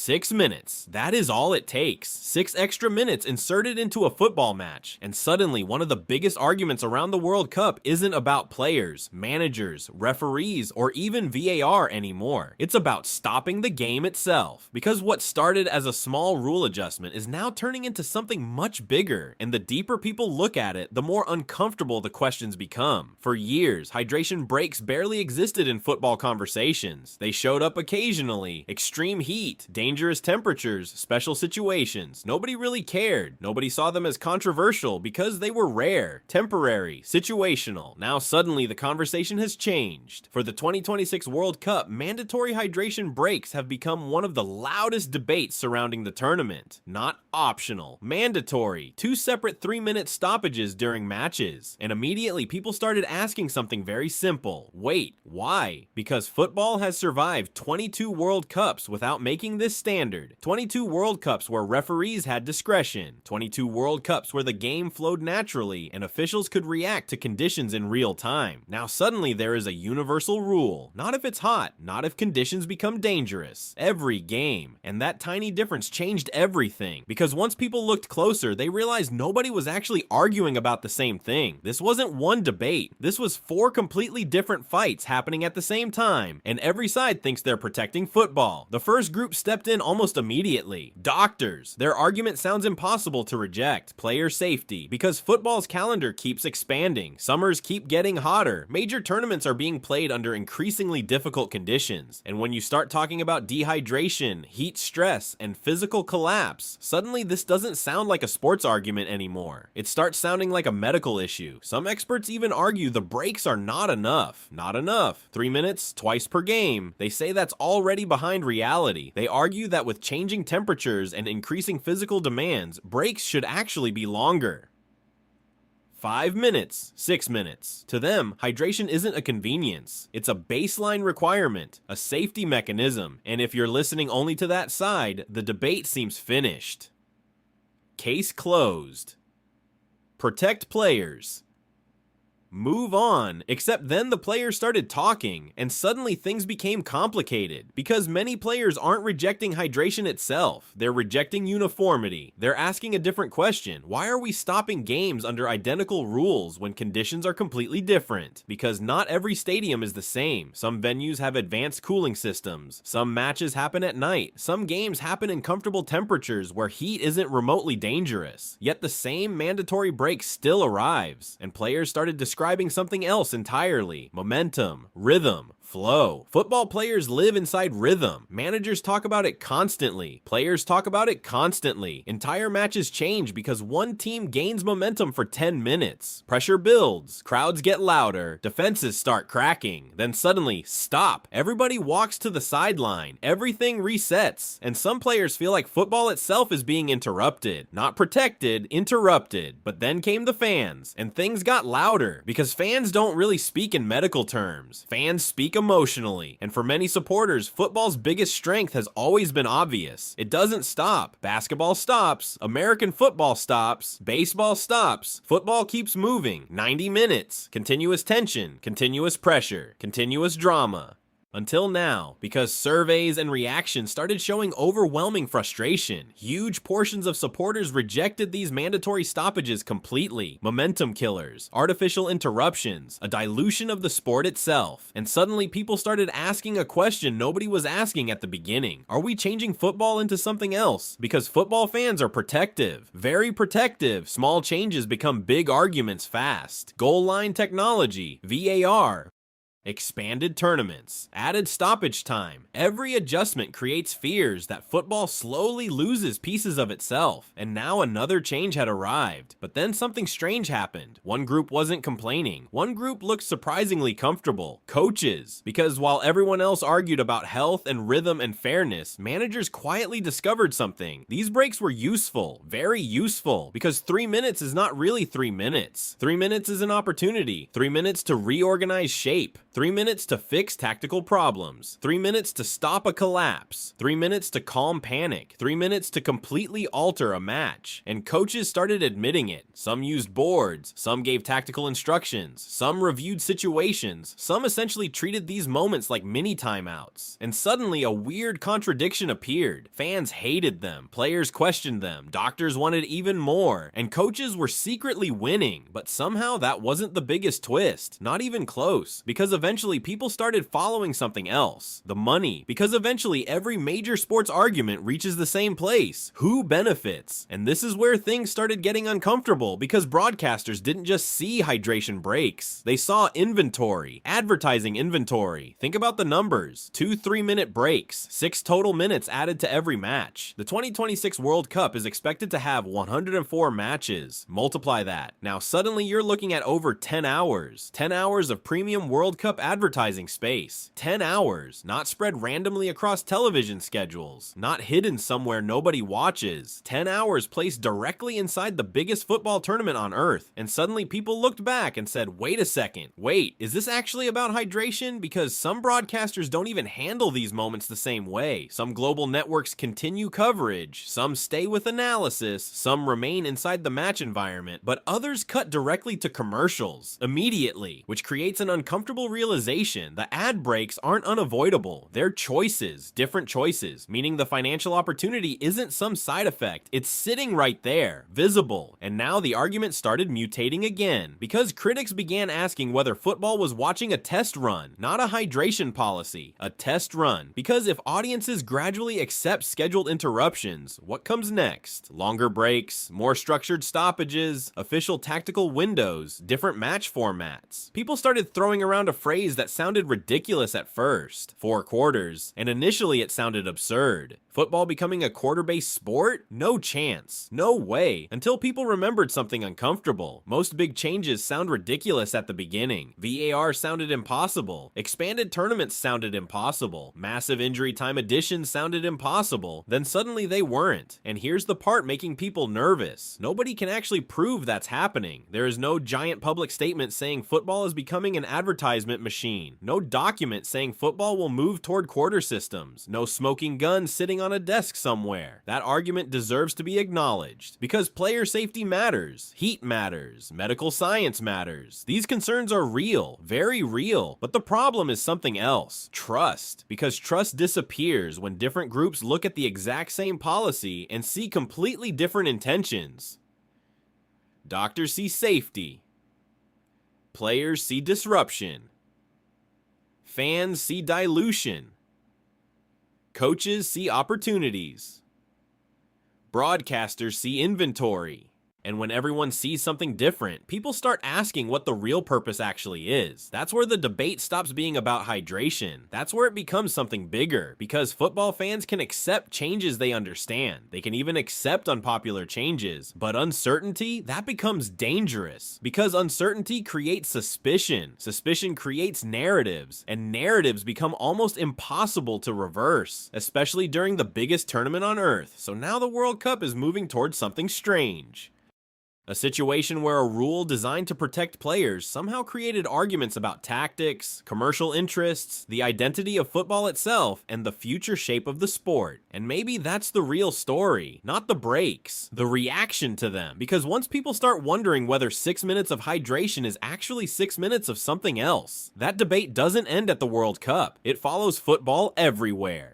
6 minutes. That is all it takes. 6 extra minutes inserted into a football match. And suddenly, one of the biggest arguments around the World Cup isn't about players, managers, referees, or even VAR anymore. It's about stopping the game itself. Because what started as a small rule adjustment is now turning into something much bigger. And the deeper people look at it, the more uncomfortable the questions become. For years, hydration breaks barely existed in football conversations. They showed up occasionally. Extreme heat, dangerous temperatures, special situations. Nobody really cared. Nobody saw them as controversial because they were rare, temporary, situational. Now suddenly the conversation has changed. For the 2026 World Cup, mandatory hydration breaks have become one of the loudest debates surrounding the tournament. Not optional, mandatory, 2 separate 3-minute stoppages during matches. And immediately people started asking something very simple. Wait, why? Because football has survived 22 World Cups without making this standard. 22 World Cups where referees had discretion. 22 World Cups where the game flowed naturally and officials could react to conditions in real time. Now suddenly there is a universal rule. Not if it's hot, not if conditions become dangerous. Every game. And that tiny difference changed everything. Because once people looked closer, they realized nobody was actually arguing about the same thing. This wasn't one debate. This was 4 completely different fights happening at the same time. And every side thinks they're protecting football. The first group stepped in almost immediately. Doctors. Their argument sounds impossible to reject. Player safety. Because football's calendar keeps expanding. Summers keep getting hotter. Major tournaments are being played under increasingly difficult conditions. And when you start talking about dehydration, heat stress, and physical collapse, suddenly this doesn't sound like a sports argument anymore. It starts sounding like a medical issue. Some experts even argue the breaks are not enough. Not enough. 3 minutes, twice per game. They say that's already behind reality. They argue that with changing temperatures and increasing physical demands, breaks should actually be longer. 5 minutes, 6 minutes. To them, hydration isn't a convenience. It's a baseline requirement, a safety mechanism, and if you're listening only to that side, the debate seems finished. Case closed. Protect players. Move on, except then the players started talking, and suddenly things became complicated, because many players aren't rejecting hydration itself, they're rejecting uniformity. They're asking a different question. Why are we stopping games under identical rules when conditions are completely different? Because not every stadium is the same. Some venues have advanced cooling systems, some matches happen at night, some games happen in comfortable temperatures where heat isn't remotely dangerous. Yet the same mandatory break still arrives, and players started describing something else entirely. Momentum, rhythm, flow. Football players live inside rhythm. Managers talk about it constantly. Players talk about it constantly. Entire matches change because one team gains momentum for 10 minutes. Pressure builds. Crowds get louder. Defenses start cracking. Then suddenly, stop. Everybody walks to the sideline. Everything resets. And some players feel like football itself is being interrupted. Not protected, interrupted. But then came the fans, and things got louder because fans don't really speak in medical terms. Fans speak emotionally, and for many supporters, football's biggest strength has always been obvious. It doesn't stop. Basketball stops. American football stops. Baseball stops. Football keeps moving. 90 minutes. Continuous tension. Continuous pressure. Continuous drama. Until now, because surveys and reactions started showing overwhelming frustration. Huge portions of supporters rejected these mandatory stoppages completely. Momentum killers, artificial interruptions, a dilution of the sport itself. And suddenly people started asking a question nobody was asking at the beginning. Are we changing football into something else? Because football fans are protective, very protective. Small changes become big arguments fast. Goal line technology, VAR, expanded tournaments, added stoppage time. Every adjustment creates fears that football slowly loses pieces of itself, and now another change had arrived. But then something strange happened. One group wasn't complaining. One group looked surprisingly comfortable. Coaches. Because while everyone else argued about health and rhythm and fairness, managers quietly discovered something. These breaks were useful, very useful, because 3 minutes is not really 3 minutes. 3 minutes is an opportunity. 3 minutes to reorganize shape. 3 minutes to fix tactical problems, 3 minutes to stop a collapse, 3 minutes to calm panic, 3 minutes to completely alter a match. And coaches started admitting it. Some used boards, some gave tactical instructions, some reviewed situations, some essentially treated these moments like mini timeouts. And suddenly a weird contradiction appeared. Fans hated them, players questioned them, doctors wanted even more, and coaches were secretly winning. But somehow that wasn't the biggest twist, not even close, because eventually people started following something else: the money. Because eventually every major sports argument reaches the same place: who benefits? And this is where things started getting uncomfortable, because broadcasters didn't just see hydration breaks, they saw inventory, advertising inventory. Think about the numbers: 2 3-minute breaks, 6 total minutes added to every match. The 2026 World Cup is expected to have 104 matches. Multiply that. Now suddenly you're looking at over 10 hours. 10 hours of premium World Cup advertising space. 10 hours, not spread randomly across television schedules, not hidden somewhere nobody watches. 10 hours placed directly inside the biggest football tournament on earth. And suddenly people looked back and said, wait a second, wait, is this actually about hydration? Because some broadcasters don't even handle these moments the same way. Some global networks continue coverage, some stay with analysis, some remain inside the match environment, but others cut directly to commercials immediately, which creates an uncomfortable realization: the ad breaks aren't unavoidable, they're choices, different choices, meaning the financial opportunity isn't some side effect, it's sitting right there, visible. And now the argument started mutating again, because critics began asking whether football was watching a test run, not a hydration policy, a test run. Because if audiences gradually accept scheduled interruptions, what comes next? Longer breaks, more structured stoppages, official tactical windows, different match formats. People started throwing around a phrase that sounded ridiculous at first: 4 quarters, and initially it sounded absurd. Football becoming a quarter-based sport? No chance. No way. Until people remembered something uncomfortable. Most big changes sound ridiculous at the beginning. VAR sounded impossible. Expanded tournaments sounded impossible. Massive injury time additions sounded impossible. Then suddenly they weren't. And here's the part making people nervous: nobody can actually prove that's happening. There is no giant public statement saying football is becoming an advertisement machine. No document saying football will move toward quarter systems. No smoking gun sitting on a desk somewhere. That argument deserves to be acknowledged, because player safety matters, heat matters, medical science matters. These concerns are real, very real, but the problem is something else: trust. Because trust disappears when different groups look at the exact same policy and see completely different intentions. Doctors see safety, players see disruption, fans see dilution, coaches see opportunities, broadcasters see inventory. And when everyone sees something different, people start asking what the real purpose actually is. That's where the debate stops being about hydration. That's where it becomes something bigger, because football fans can accept changes they understand. They can even accept unpopular changes. But uncertainty, that becomes dangerous, because uncertainty creates suspicion. Suspicion creates narratives, and narratives become almost impossible to reverse, especially during the biggest tournament on earth. So now the World Cup is moving towards something strange. A situation where a rule designed to protect players somehow created arguments about tactics, commercial interests, the identity of football itself, and the future shape of the sport. And maybe that's the real story, not the breaks, the reaction to them. Because once people start wondering whether 6 minutes of hydration is actually 6 minutes of something else, that debate doesn't end at the World Cup. It follows football everywhere.